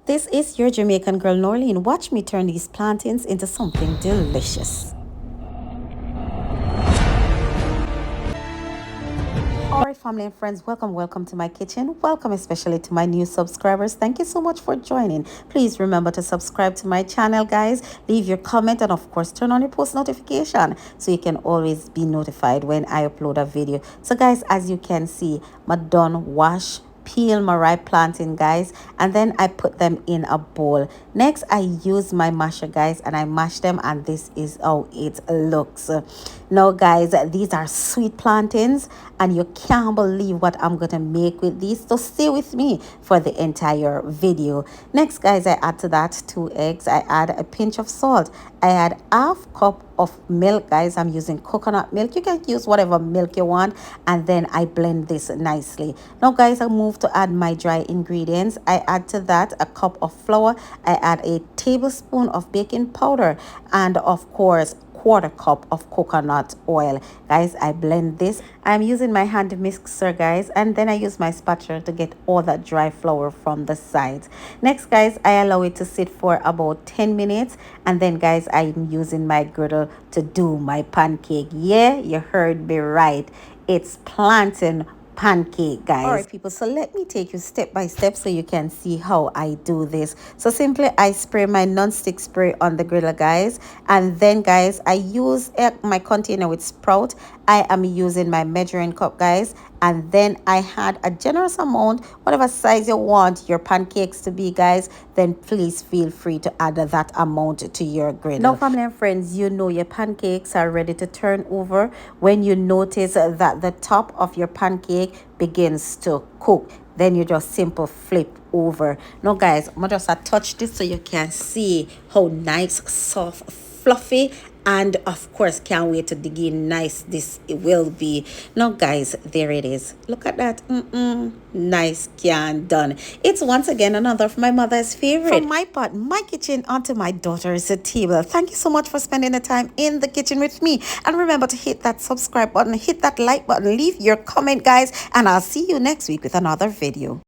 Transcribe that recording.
This is your Jamaican girl Norleen. Watch me turn these plantains into something delicious. Alright, family and friends, welcome to my kitchen. Welcome especially to my new subscribers. Thank you so much for joining. Please remember to subscribe to my channel, guys. Leave your comment and of course turn on your post notification so you can always be notified when I upload a video. So guys, as you can see, my done wash peel my ripe plantain, guys, and then I put them in a bowl. Next, I use my masher, guys, and I mash them, and this is how it looks. Now guys, these are sweet plantains and you can't believe what I'm gonna make with these, so stay with me for the entire video. Next guys, I add to that 2 eggs. I add a pinch of salt. I add half cup of milk, guys. I'm using coconut milk. You can use whatever milk you want, and then I blend this nicely. Now guys, I move to add my dry ingredients. I add to that a cup of flour. I add a tablespoon of baking powder, and of course 1/4 cup of coconut oil. Guys, I blend this. I'm using my hand mixer, guys, and then I use my spatula to get all that dry flour from the sides. Next guys, I allow it to sit for about 10 minutes, and then guys, I'm using my griddle to do my pancake. Yeah, you heard me right, it's plantain pancake, guys. All right people, so let me take you step by step so you can see how I do this. So simply I spray my non-stick spray on the griddle, guys, and then guys, I use my container with sprout. I am using my measuring cup, guys, and then I had a generous amount, whatever size you want your pancakes to be, guys, then please feel free to add that amount to your griddle. Now family and friends, you know your pancakes are ready to turn over when you notice that the top of your pancake begins to cook. Then you just simple flip over. Now guys, I'm gonna just touch this so you can see how nice, soft, fluffy, and of course can't wait to dig in nice this it will be. Now guys, there it is. Look at that. Nice can done. It's once again another of my mother's favorite. From my part, my kitchen, onto my daughter's table. Thank you so much for spending the time in the kitchen with me, and remember to hit that subscribe button, hit that like button, leave your comment, guys, and I'll see you next week with another video.